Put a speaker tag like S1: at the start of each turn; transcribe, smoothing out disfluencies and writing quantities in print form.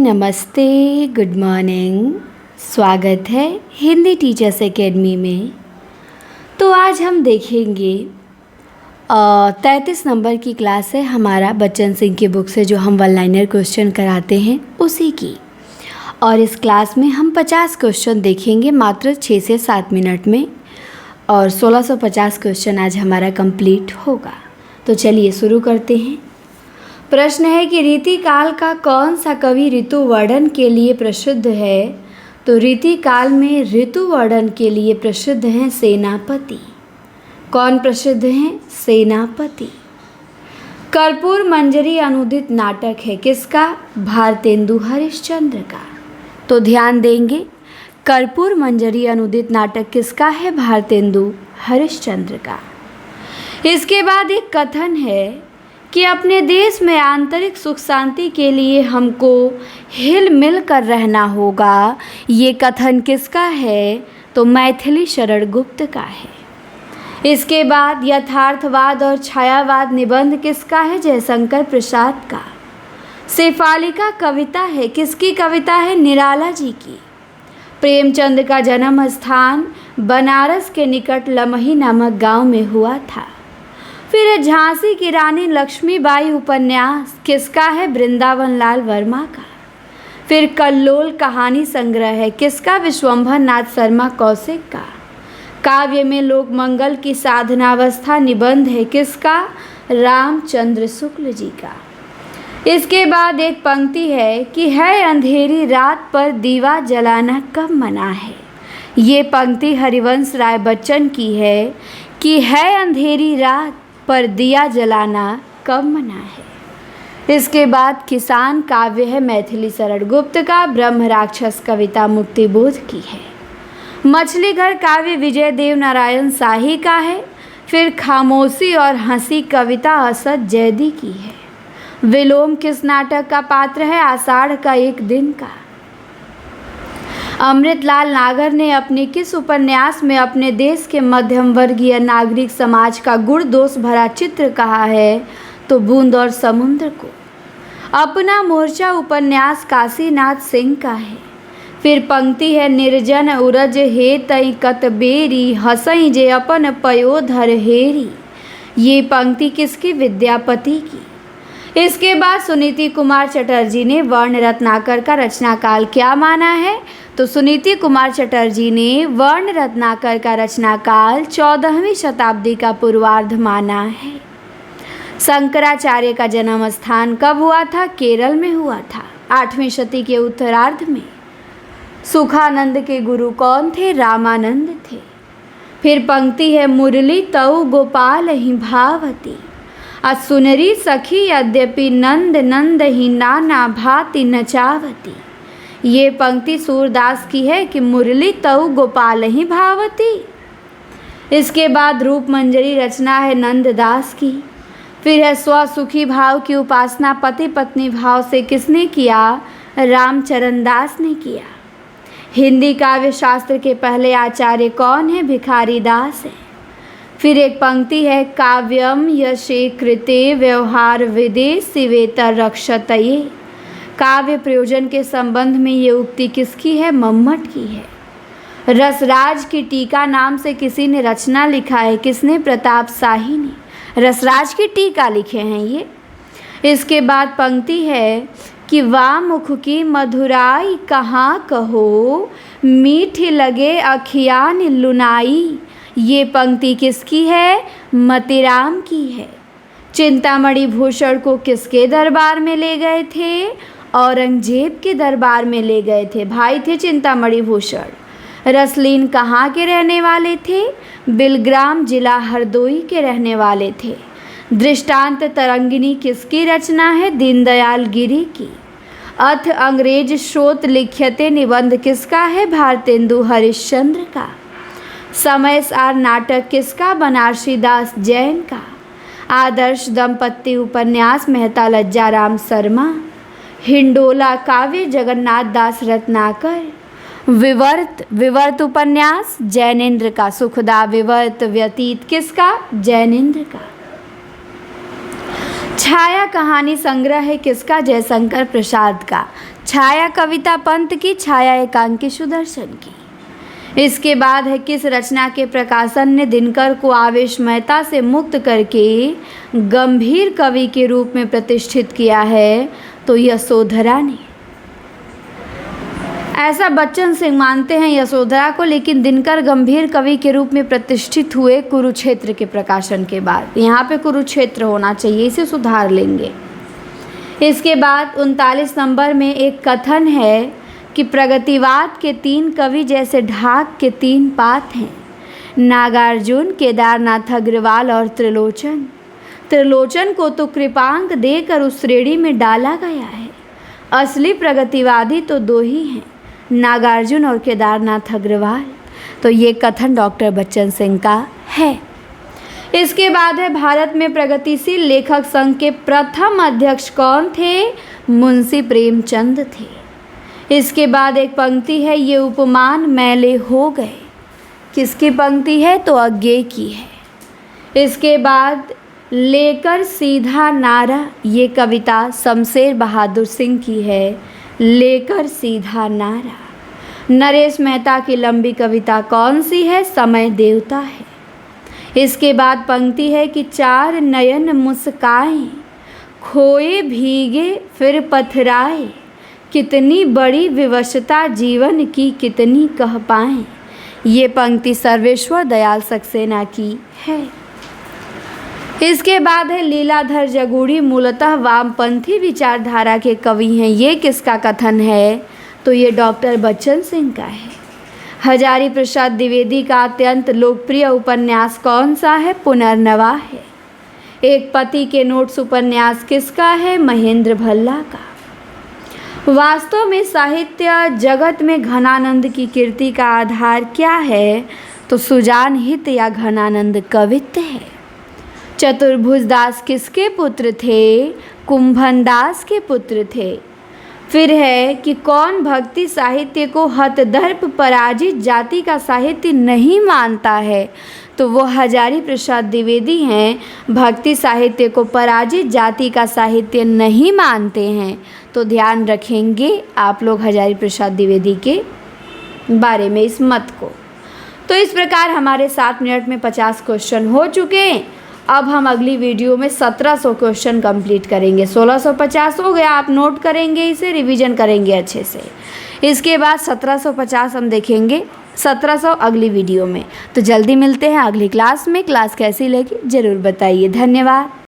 S1: नमस्ते, good morning. स्वागत है हिंदी टीचर्स एकेडमी में। तो आज हम देखेंगे 33 नंबर की क्लास है हमारा बच्चन सिंह की बुक से, जो हम वन लाइनर क्वेश्चन कराते हैं उसी की। और इस क्लास में हम 50 क्वेश्चन देखेंगे मात्र 6 से 7 मिनट में, और 1650 क्वेश्चन आज हमारा कंप्लीट होगा। तो चलिए शुरू करते हैं। प्रश्न है कि रीतिकाल का कौन सा कवि ऋतु वर्णन के लिए प्रसिद्ध है? तो रीतिकाल में ऋतु वर्णन के लिए प्रसिद्ध हैं सेनापति। कौन प्रसिद्ध हैं? सेनापति। कर्पूर मंजरी अनुदित नाटक है किसका? भारतेंदु हरिश्चंद्र का। तो ध्यान देंगे, कर्पूर मंजरी अनुदित नाटक किसका है? भारतेंदु हरिश्चंद्र का। इसके बाद एक कथन है कि अपने देश में आंतरिक सुख शांति के लिए हमको हिल मिल कर रहना होगा। ये कथन किसका है? तो मैथिली शरण गुप्त का है। इसके बाद यथार्थवाद और छायावाद निबंध किसका है? जयशंकर प्रसाद का। शेफालिका कविता है किसकी कविता है? निराला जी की। प्रेमचंद का जन्म स्थान बनारस के निकट लमही नामक गांव में हुआ था। फिर झांसी की रानी लक्ष्मीबाई उपन्यास किसका है? वृंदावन लाल वर्मा का। फिर कल्लोल कहानी संग्रह है किसका? विश्वंभर नाथ शर्मा कौशिक का। काव्य में लोक मंगल की साधनावस्था निबंध है किसका? रामचंद्र शुक्ल जी का। इसके बाद एक पंक्ति है कि है अंधेरी रात पर दीवा जलाना कब मना है। ये पंक्ति हरिवंश राय बच्चन की है कि है अंधेरी रात पर दिया जलाना कब मना है। इसके बाद किसान काव्य है मैथिली शरण गुप्त का। ब्रह्म राक्षस कविता मुक्तिबोध की है। मछली घर काव्य विजय देव नारायण शाही का है। फिर खामोशी और हंसी कविता असद जैदी की है। विलोम किस नाटक का पात्र है? आषाढ़ का एक दिन का। अमृतलाल नागर ने अपने किस उपन्यास में अपने देश के मध्यम वर्गीय नागरिक समाज का गुण दोष भरा चित्र कहा है? तो बूंद और समुद्र को। अपना मोर्चा उपन्यास काशीनाथ सिंह का है। फिर पंक्ति है निर्जन उरज हे तई कतबेरी हसई जे अपन पयोधर हेरी। ये पंक्ति किसकी? विद्यापति की। इसके बाद सुनीति कुमार चटर्जी ने वर्ण रत्नाकर का रचनाकाल क्या माना है? तो सुनीति कुमार चटर्जी ने वर्ण रत्नाकर का रचनाकाल 14वीं शताब्दी का पूर्वार्ध माना है। शंकराचार्य का जन्म स्थान कब हुआ था? केरल में हुआ था 8वीं शती के उत्तरार्ध में। सुखानंद के गुरु कौन थे? रामानंद थे। फिर पंक्ति है मुरली तऊ गोपाल ही भावती असुनरी सखी यद्यपि नंद नंद ही नाना भांति नचावती। ये पंक्ति सूरदास की है कि मुरली तऊ गोपाल ही भावती। इसके बाद रूप मंजरी रचना है नंददास की। फिर है स्वसुखी भाव की उपासना पति पत्नी भाव से किसने किया? रामचरण दास ने किया। हिंदी काव्य शास्त्र के पहले आचार्य कौन है? भिखारी दास है। फिर एक पंक्ति है काव्यम यशे कृते व्यवहार विदे शिवेतर रक्षतये। काव्य प्रयोजन के संबंध में ये उक्ति किसकी है? मम्मट की है। रसराज की टीका नाम से किसी ने रचना लिखा है किसने? प्रताप शाही ने रसराज की टीका लिखे हैं ये। इसके बाद पंक्ति है कि वामुख की मधुराई कहाँ कहो मीठी लगे अखियान लुनाई। ये पंक्ति किसकी है? मतीराम की है। चिंतामणि भूषण को किसके दरबार में ले गए थे? औरंगजेब के दरबार में ले गए थे। भाई थे चिंतामणि भूषण। रसलीन कहाँ के रहने वाले थे? बिलग्राम जिला हरदोई के रहने वाले थे। दृष्टांत तरंगिनी किसकी रचना है? दीनदयाल गिरी की। अथ अंग्रेज स्रोत लिख्यते निबंध किसका है? भारतेंदु हरिश्चंद्र का। समय सार नाटक किसका? बनारसी दास जैन का। आदर्श दंपत्ति उपन्यास मेहता लज्जाराम शर्मा। हिंडोला काव्य जगन्नाथ दास रत्नाकर। विवर्त उपन्यास जैनेन्द्र का। सुखदा विवर्त व्यतीत किसका? जैनेन्द्र का। छाया कहानी संग्रह है किसका? जयशंकर प्रसाद का। छाया कविता पंत की, छाया एकांकी सुदर्शन की। इसके बाद है किस रचना के प्रकाशन ने दिनकर को आवेशमयता से मुक्त करके गंभीर कवि के रूप में प्रतिष्ठित किया है? तो यशोधरा ने। ऐसा बच्चन सिंह मानते हैं यशोधरा को, लेकिन दिनकर गंभीर कवि के रूप में प्रतिष्ठित हुए कुरुक्षेत्र के प्रकाशन के बाद। यहाँ पे कुरुक्षेत्र होना चाहिए, इसे सुधार लेंगे। इसके बाद 39 नंबर में एक कथन है कि प्रगतिवाद के 3 कवि जैसे ढाक के 3 पात हैं, नागार्जुन, केदारनाथ अग्रवाल और त्रिलोचन। त्रिलोचन को तो कृपांक देकर उस श्रेणी में डाला गया है। असली प्रगतिवादी तो 2 ही हैं, नागार्जुन और केदारनाथ अग्रवाल। तो ये कथन डॉक्टर बच्चन सिंह का है। इसके बाद है भारत में प्रगतिशील लेखक संघ के प्रथम अध्यक्ष कौन थे? मुंशी प्रेमचंद थे। इसके बाद एक पंक्ति है, ये उपमान मैले हो गए। किसकी पंक्ति है? तो अज्ञे की है। इसके बाद लेकर सीधा नारा, ये कविता शमशेर बहादुर सिंह की है, लेकर सीधा नारा। नरेश मेहता की लंबी कविता कौन सी है? समय देवता है। इसके बाद पंक्ति है कि 4 नयन मुस्काएं, खोए भीगे फिर पथराए, कितनी बड़ी विवशता जीवन की कितनी कह पाएं। ये पंक्ति सर्वेश्वर दयाल सक्सेना की है। इसके बाद है लीलाधर जगूड़ी, मूलतः वामपंथी विचारधारा के कवि हैं। ये किसका कथन है? तो ये डॉक्टर बच्चन सिंह का है। हजारी प्रसाद द्विवेदी का अत्यंत लोकप्रिय उपन्यास कौन सा है? पुनर्नवा है। एक पति के नोट्स उपन्यास किसका है? महेंद्र भल्ला का। वास्तव में साहित्य जगत में घनानंद की कीर्ति का आधार क्या है? तो सुजान हित या घनानंद कवित्व है। चतुर्भुज दास किसके पुत्र थे? कुंभन दास के पुत्र थे। फिर है कि कौन भक्ति साहित्य को हतदर्प पराजित जाति का साहित्य नहीं मानता है? तो वो हजारी प्रसाद द्विवेदी हैं। भक्ति साहित्य को पराजित जाति का साहित्य नहीं मानते हैं। तो ध्यान रखेंगे आप लोग हजारी प्रसाद द्विवेदी के बारे में इस मत को। तो इस प्रकार हमारे 7 मिनट में 50 क्वेश्चन हो चुके हैं। अब हम अगली वीडियो में 1700 क्वेश्चन कंप्लीट करेंगे। 1650 हो गया, आप नोट करेंगे, इसे रिवीजन करेंगे अच्छे से। इसके बाद 1750 हम देखेंगे, 1700 अगली वीडियो में। तो जल्दी मिलते हैं अगली क्लास में। क्लास कैसी लगी ज़रूर बताइए। धन्यवाद।